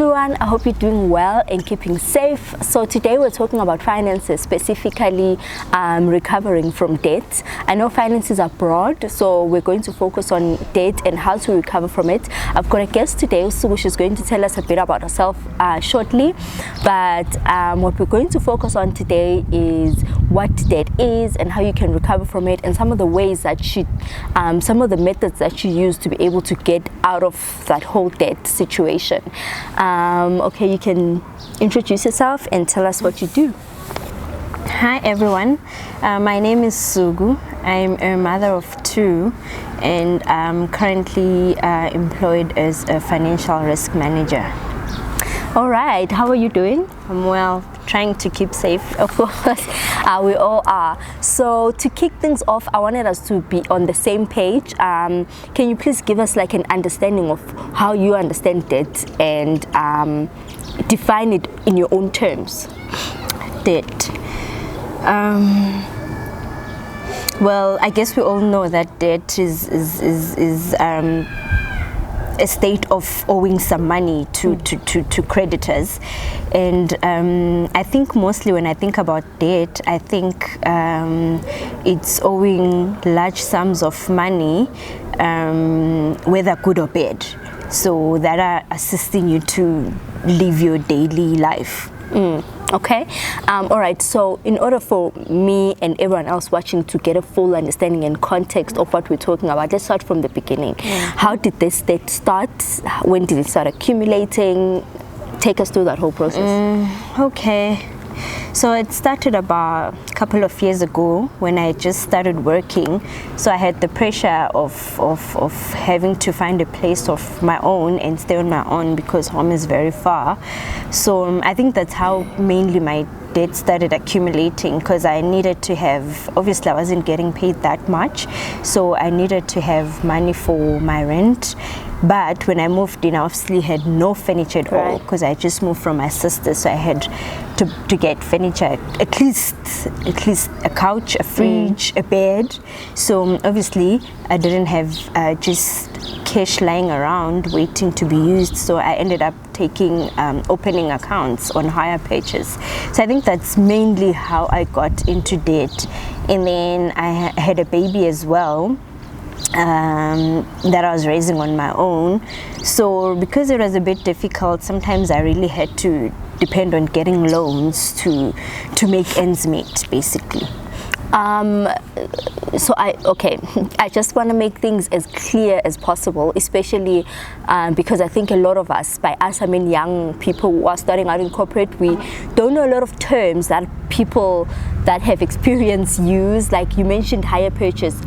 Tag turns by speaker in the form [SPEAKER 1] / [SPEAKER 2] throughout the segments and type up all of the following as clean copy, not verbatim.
[SPEAKER 1] everyone, I hope you're doing well and keeping safe. So today we're talking about finances, specifically recovering from debt. I know finances are broad, so we're going to focus on debt and how to recover from it. I've got a guest today, Suku. She's going to tell us a bit about herself shortly, but what we're going to focus on today is what debt is and how you can recover from it, and some of the ways that some of the methods that you use to be able to get out of that whole debt situation. Okay, you can introduce yourself and tell us what you do.
[SPEAKER 2] Hi everyone, my name is Suku. I'm a mother of two, and I'm currently employed as a financial risk manager.
[SPEAKER 1] All right, how are you doing?
[SPEAKER 2] I'm well, trying to keep safe.
[SPEAKER 1] Of course, we all are. So to kick things off, I wanted us to be on the same page. Can you please give us like an understanding of how you understand debt and define it in your own terms?
[SPEAKER 2] Debt. Well, I guess we all know that debt is a state of owing some money to creditors, and I think mostly when I think about debt, I think it's owing large sums of money, whether good or bad, so that are assisting you to live your daily life.
[SPEAKER 1] Okay, all right, so in order for me and everyone else watching to get a full understanding and context of what we're talking about, let's start from the beginning. How did this debt start? When did it start accumulating? Take us through that whole process.
[SPEAKER 2] Okay, so it started about a couple of years ago when I just started working. So I had the pressure of having to find a place of my own and stay on my own because home is very far. So I think that's how mainly my debt started accumulating, because I needed to have, obviously I wasn't getting paid that much, so I needed to have money for my rent. But when I moved in, I obviously had no furniture at all, because I just moved from my sister, so I had to get furniture, at least a couch, a fridge, a bed. So obviously I didn't have just cash lying around waiting to be used, so I ended up opening accounts on hire purchase. So I think that's mainly how I got into debt. And then I had a baby as well, that I was raising on my own. So because it was a bit difficult, sometimes I really had to depend on getting loans to make ends meet, basically.
[SPEAKER 1] So I just want to make things as clear as possible, especially because I think a lot of us, by us I mean young people who are starting out in corporate, we don't know a lot of terms that people that have experience use. Like you mentioned hire purchase.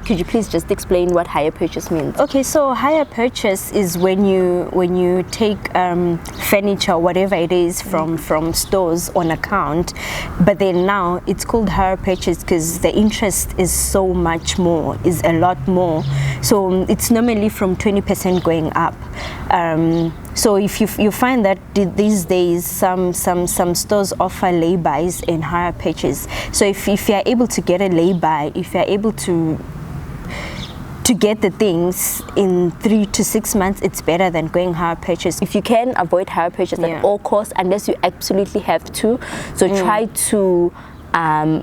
[SPEAKER 1] Could you please just explain what hire purchase means?
[SPEAKER 2] Okay, so hire purchase is when you take furniture, whatever it is, from stores on account, but then now it's called hire purchase because the interest is so much more, is a lot more. So it's normally from 20% going up. So if you find that these days some stores offer lay-bys and hire purchase. So if you are able to get a lay-by, if you are able to get the things in 3 to 6 months, it's better than going hire purchase.
[SPEAKER 1] If you can avoid hire purchase at all costs, unless you absolutely have to, so try to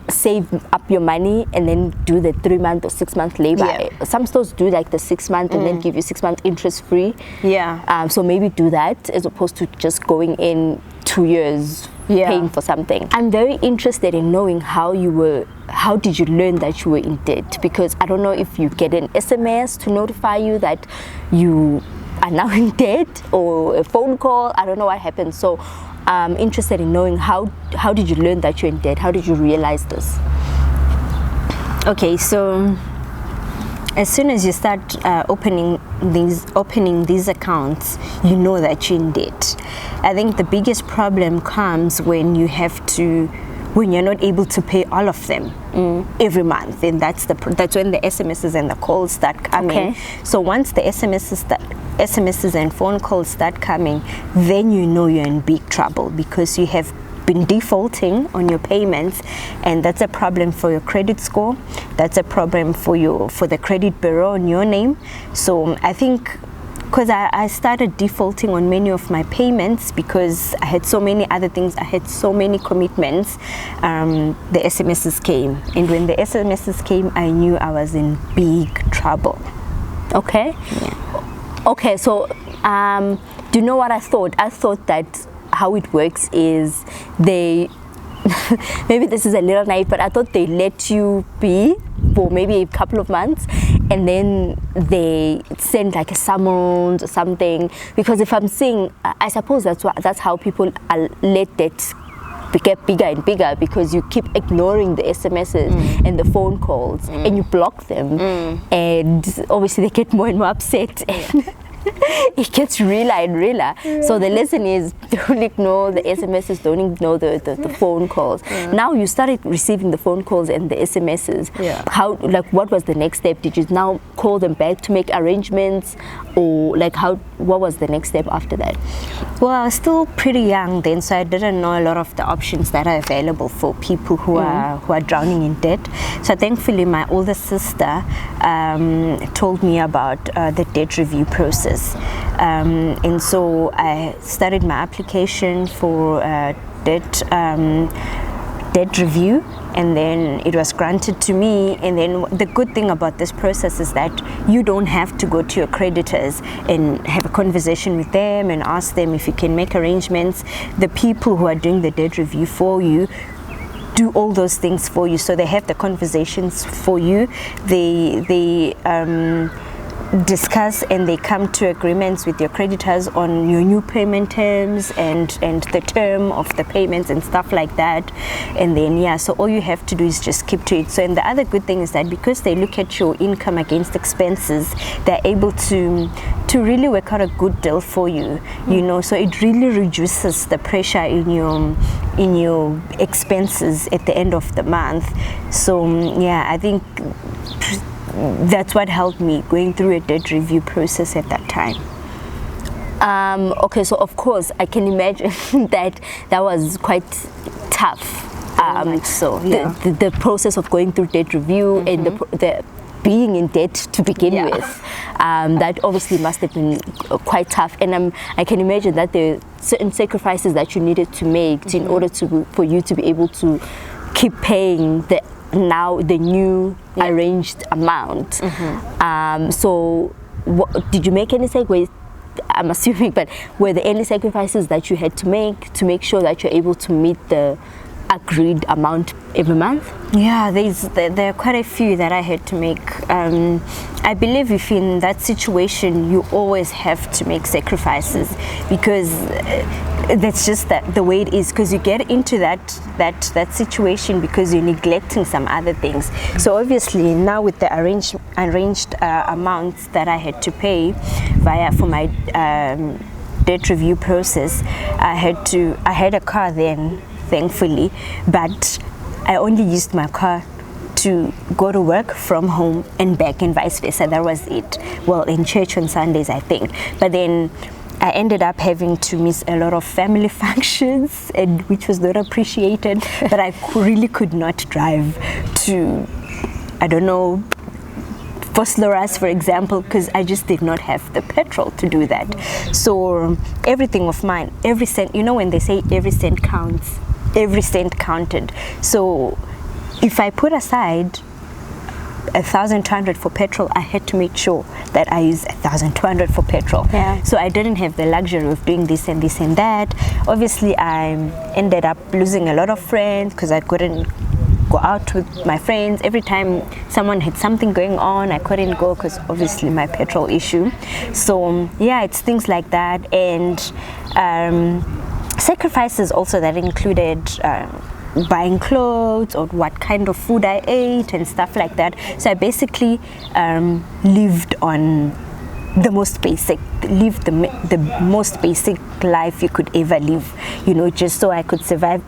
[SPEAKER 1] save up your money and then do the 3-month or 6-month lay-by. Some stores do like the 6-month and then give you 6-month interest free. So maybe do that as opposed to just going in 2 years paying for something. I'm very interested in knowing how did you learn that you were in debt, because I don't know if you get an SMS to notify you that you are now in debt, or a phone call. I don't know what happened. So I'm interested in knowing how did you learn that you're in debt? How did you realize this?
[SPEAKER 2] Okay, so as soon as you start opening these accounts, you know that you're in debt. I think the biggest problem comes when you're not able to pay all of them every month, and that's when the SMSs and the calls start coming. So once the SMSs and phone calls start coming, then you know you're in big trouble, because you have been defaulting on your payments, and that's a problem for your credit score. That's a problem for the credit bureau in your name. So I think because I started defaulting on many of my payments because I had so many other things, I had so many commitments. The SMSs came, and when the SMSs came, I knew I was in big trouble.
[SPEAKER 1] Okay.
[SPEAKER 2] Yeah.
[SPEAKER 1] Okay, so do you know what I thought? I thought that how it works is they maybe this is a little naive, but I thought they let you be for maybe a couple of months and then they send like a summons or something, because if I'm seeing, I suppose that's how people are let it get bigger and bigger, because you keep ignoring the SMSs and the phone calls and you block them, and obviously they get more and more upset and it gets realer and realer. So the lesson is, don't ignore the SMSs, don't ignore the phone calls. Now you started receiving the phone calls and the SMSs. How, like, what was the next step? Did you now call them back to make arrangements, or like what was the next step after that?
[SPEAKER 2] Well, I was still pretty young then, so I didn't know a lot of the options that are available for people who are drowning in debt. So thankfully my older sister told me about the debt review process. And so I started my application for debt review, and then it was granted to me. And then the good thing about this process is that you don't have to go to your creditors and have a conversation with them and ask them if you can make arrangements. The people who are doing the debt review for you do all those things for you, so they have the conversations for you. They discuss and they come to agreements with your creditors on your new payment terms and the term of the payments and stuff like that. And then so all you have to do is just keep to it. So, and the other good thing is that because they look at your income against expenses, they're able to really work out a good deal for you, you know. So it really reduces the pressure in your expenses at the end of the month. So I think that's what helped me going through a debt review process at that time.
[SPEAKER 1] Okay, so of course I can imagine that was quite tough. The process of going through debt review and the being in debt to begin with, that obviously must have been quite tough. And I can imagine that there are certain sacrifices that you needed to make in order for you to be able to keep paying the new arranged amount. So did you make any sacrifices? I'm assuming, but were there any sacrifices that you had to make sure that you're able to meet the agreed amount every month?
[SPEAKER 2] Yeah, there are quite a few that I had to make. I believe if in that situation you always have to make sacrifices, because that's just the way it is, because you get into that situation because you're neglecting some other things. So obviously now with the arranged amounts that I had to pay for my debt review process, I had a car then, thankfully, but I only used my car to go to work from home and back and vice versa. That was it. Well, in church on Sundays, I think. But then I ended up having to miss a lot of family functions, and which was not appreciated. But I really could not drive to, I don't know, Vosloorus, for example, because I just did not have the petrol to do that. So everything of mine, every cent, you know when they say every cent counts, every cent counted. So if I put aside 1,200 for petrol, I had to make sure that I use 1,200 for petrol. So I didn't have the luxury of doing this and this and that. Obviously, I ended up losing a lot of friends because I couldn't go out with my friends. Every time someone had something going on, I couldn't go because obviously my petrol issue. So it's things like that, and sacrifices also that included buying clothes or what kind of food I ate and stuff like that. So I basically lived on the most basic life you could ever live, you know, just so I could survive.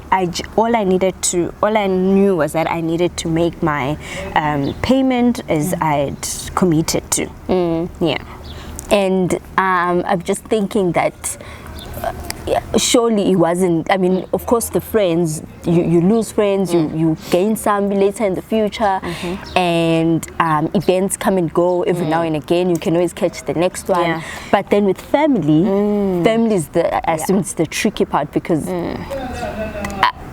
[SPEAKER 2] All I knew was that I needed to make my payment as I'd committed to.
[SPEAKER 1] And I'm just thinking that surely it wasn't. I mean, of course, the friends, you lose friends, you gain some later in the future, and events come and go every now and again. You can always catch the next one.
[SPEAKER 2] Yeah.
[SPEAKER 1] But then with family, family is I assume it's the tricky part, because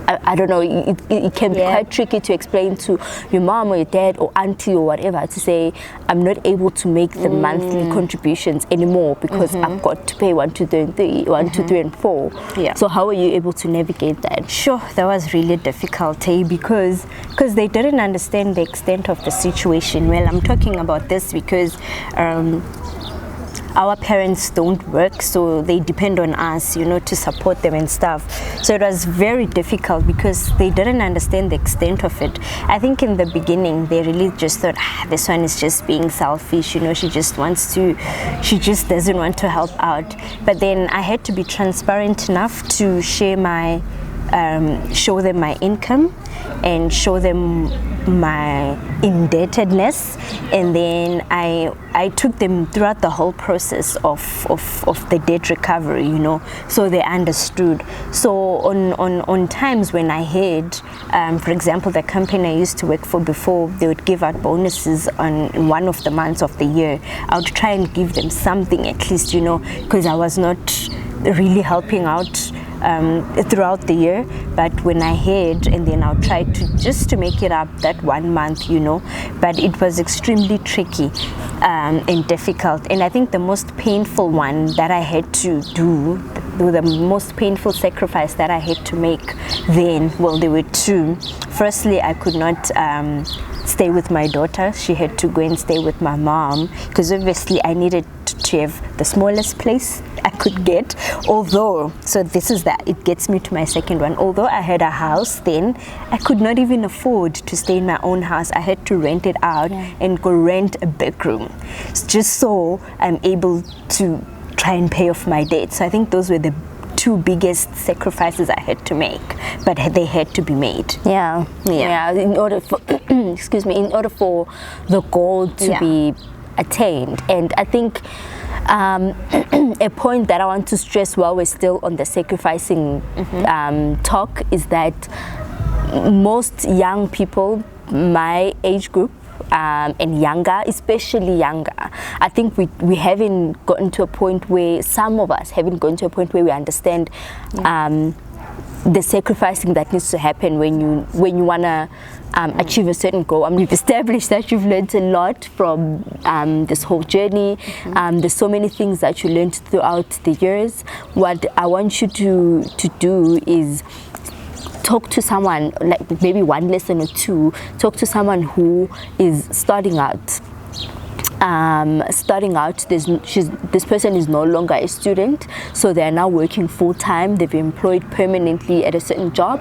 [SPEAKER 1] I don't know, it can be quite tricky to explain to your mom or your dad or auntie or whatever, to say, I'm not able to make the monthly contributions anymore because I've got to pay 1, 2, 3, and 3, 1, 2, 3, and 4.
[SPEAKER 2] Yeah.
[SPEAKER 1] So how are you able to navigate that?
[SPEAKER 2] Sure, that was really difficult, because they didn't understand the extent of the situation. Well, I'm talking about this because our parents don't work, so they depend on us, to support them and stuff. So it was very difficult because they didn't understand the extent of it. I think in the beginning, they really just thought, this one is just being selfish, she just doesn't want to help out. But then I had to be transparent enough to share show them my income and show them my indebtedness, and then I took them throughout the whole process of the debt recovery, so they understood. So on times when I had, for example, the company I used to work for before, they would give out bonuses on one of the months of the year. I would try and give them something at least, because I was not really helping out throughout the year, but when I had, and then I'll try to make it up that 1 month, but it was extremely tricky and difficult. And I think the most painful one that I had to do, the most painful sacrifice that I had to make then, well, there were two. Firstly, I could not stay with my daughter. She had to go and stay with my mom, because obviously I needed to have the smallest place I could get. Although, so this is that, it gets me to my second one. Although I had a house then, I could not even afford to stay in my own house. I had to rent it out and go rent a big room, just so I'm able to try and pay off my debt. So I think those were the two biggest sacrifices I had to make, but they had to be made.
[SPEAKER 1] Yeah. In order for, in order for the goal to be attained. And I think a point that I want to stress while we're still on the sacrificing talk is that most young people, my age group, and younger, especially younger, I think we haven't gotten to a point where, some of us haven't gotten to a point where we understand the sacrificing that needs to happen when you want to achieve a certain goal. You've established that you've learned a lot from this whole journey. There's so many things that you learned throughout the years. What I want you to do is talk to someone, like maybe one lesson or two. Talk to someone who is starting out. This person is no longer a student, so they're now working full-time. They've been employed permanently at a certain job,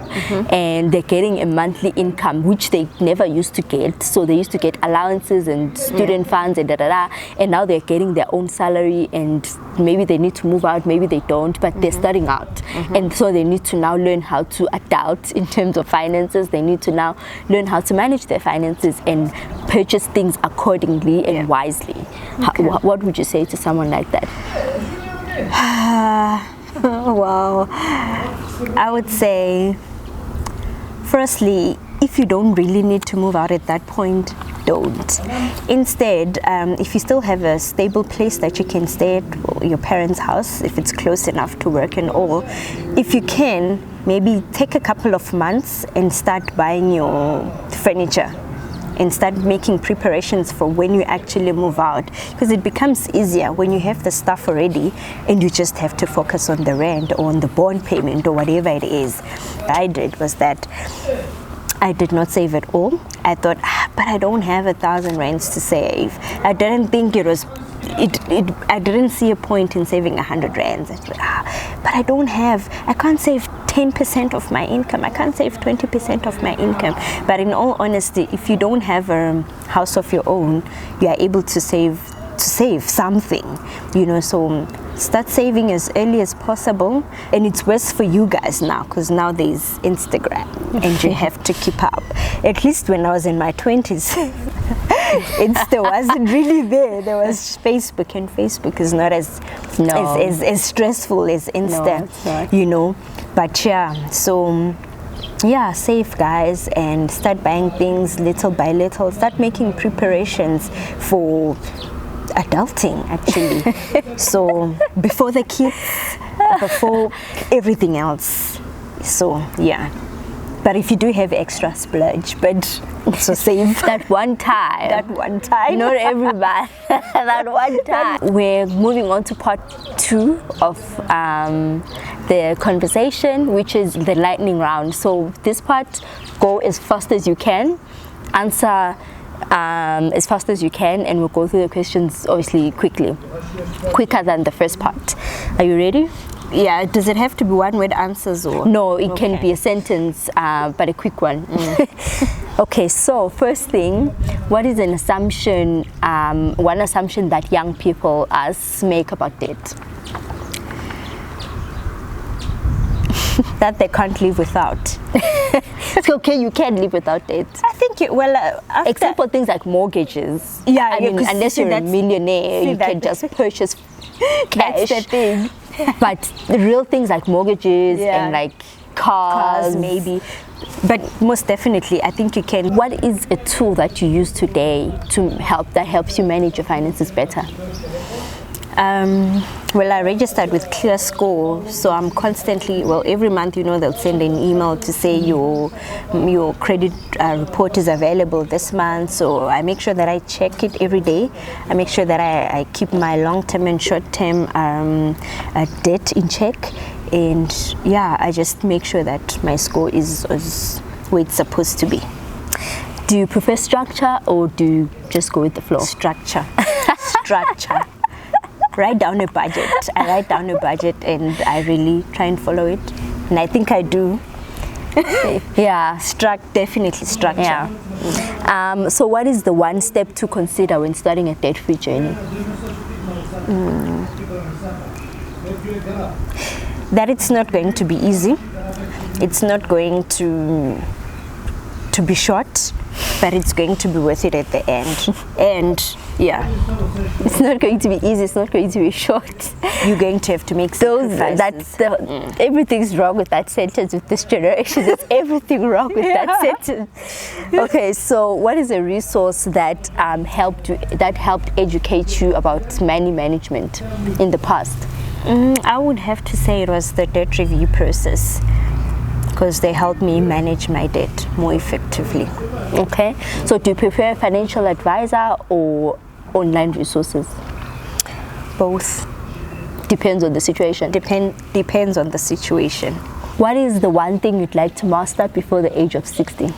[SPEAKER 1] and they're getting a monthly income which they never used to get. So they used to get allowances and student funds and and now they're getting their own salary, and maybe they need to move out, maybe they don't, but they're starting out, and so they need to now learn how to adapt in terms of finances. They need to now learn how to manage their finances and purchase things accordingly and wisely. What would you say to someone like that?
[SPEAKER 2] Wow. I would say, firstly, if you don't really need to move out at that point, don't. Instead, if you still have a stable place that you can stay at, your parents' house, if it's close enough to work and all, if you can, maybe take a couple of months and start buying your furniture and start making preparations for when you actually move out, because it becomes easier when you have the stuff already and you just have to focus on the rent or on the bond payment or whatever it is. What I did was that I did not save at all. I thought, but I don't have 1,000 rands to save. I didn't think it was I didn't see a point in saving 100 rands. I thought, but I can't save 10% of my income. I can't save 20% of my income. But in all honesty, if you don't have a house of your own, you are able to save something, so start saving as early as possible. And it's worse for you guys now, because now there's Instagram and you have to keep up. At least when I was in my 20s, Insta wasn't really there. There was Facebook, and Facebook is not as stressful as Insta, you know. But yeah, so yeah, save, guys, and start buying things little by little. Start making preparations for adulting, actually. So before the kids, before everything else. So yeah, but if you do have extra splurge, but also save
[SPEAKER 1] that one time.
[SPEAKER 2] That one time.
[SPEAKER 1] Not everybody. That one time. We're moving on to part 2 of the conversation, which is the lightning round. So this part, go as fast as you can, answer as fast as you can, and we'll go through the questions obviously quicker than the first part. Are you ready?
[SPEAKER 2] Yeah. Does it have to be one word answers, or
[SPEAKER 1] no? It can be a sentence, but a quick one. Okay, so first thing, what is an assumption, one assumption that young people make about debt?
[SPEAKER 2] That they can't live without.
[SPEAKER 1] It's okay, you can live without debt.
[SPEAKER 2] I think
[SPEAKER 1] except for things like mortgages.
[SPEAKER 2] Yeah,
[SPEAKER 1] I mean, unless you're a millionaire, you can just purchase cash.
[SPEAKER 2] That's the thing.
[SPEAKER 1] But the real things like mortgages and like cars,
[SPEAKER 2] maybe. But most definitely, I think you can.
[SPEAKER 1] What is a tool that you use today that helps you manage your finances better?
[SPEAKER 2] Well, I registered with ClearScore, so I'm constantly, every month, they'll send an email to say your credit report is available this month. So I make sure that I check it every day. I make sure that I keep my long-term and short-term debt in check. And yeah, I just make sure that my score is where it's supposed to be.
[SPEAKER 1] Do you prefer structure, or do you just go with the flow?
[SPEAKER 2] Structure. Structure. Write down a budget. I write down a budget and I really try and follow it. And I think I do.
[SPEAKER 1] Yeah.
[SPEAKER 2] Definitely structure.
[SPEAKER 1] Yeah. So what is the one step to consider when starting a debt-free journey?
[SPEAKER 2] That it's not going to be easy. It's not going to be short, but it's going to be worth it at the end. And yeah,
[SPEAKER 1] it's not going to be easy, it's not going to be short.
[SPEAKER 2] You're going to have to make sacrifices.
[SPEAKER 1] Everything's wrong with that sentence with this generation. There's everything wrong with that sentence. Okay, so what is a resource that helped educate you about money management in the past?
[SPEAKER 2] I would have to say it was the debt review process, because they helped me manage my debt more effectively.
[SPEAKER 1] Okay, so do you prefer a financial advisor or online resources?
[SPEAKER 2] Both.
[SPEAKER 1] Depends on the situation.
[SPEAKER 2] Depends on the situation.
[SPEAKER 1] What is the one thing you'd like to master before the age of 60?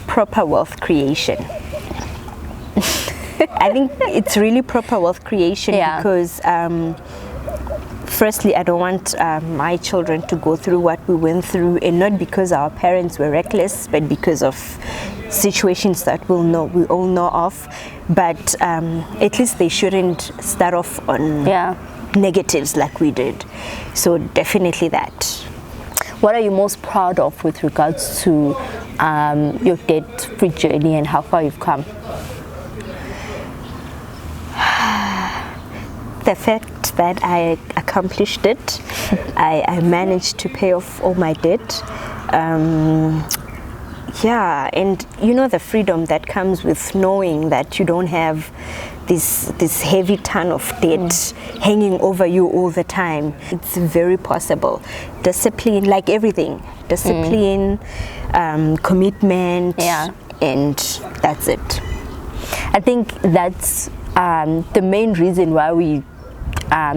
[SPEAKER 2] Proper wealth creation. I think it's really proper wealth creation because firstly, I don't want my children to go through what we went through, and not because our parents were reckless, but because of situations that we all know of. But at least they shouldn't start off on negatives like we did. So definitely that.
[SPEAKER 1] What are you most proud of with regards to your debt-free journey and how far you've come?
[SPEAKER 2] The fact that I accomplished it. I managed to pay off all my debt. And the freedom that comes with knowing that you don't have this heavy ton of debt hanging over you all the time. It's very possible. Discipline, like everything. Discipline, commitment, and that's it.
[SPEAKER 1] I think that's the main reason why we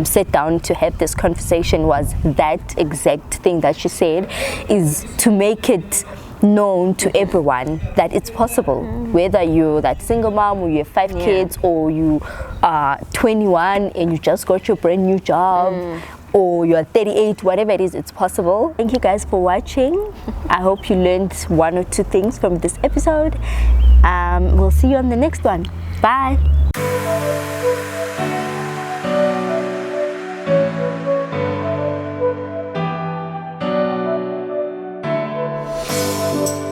[SPEAKER 1] sat down to have this conversation was that exact thing that you said, is to make it known to everyone that it's possible, whether you're that single mom or you have 5 kids, or you are 21 and you just got your brand new job, or you're 38, whatever it is, it's possible. Thank you guys for watching. I hope you learned 1 or 2 things from this episode. We'll see you on the next one. Bye.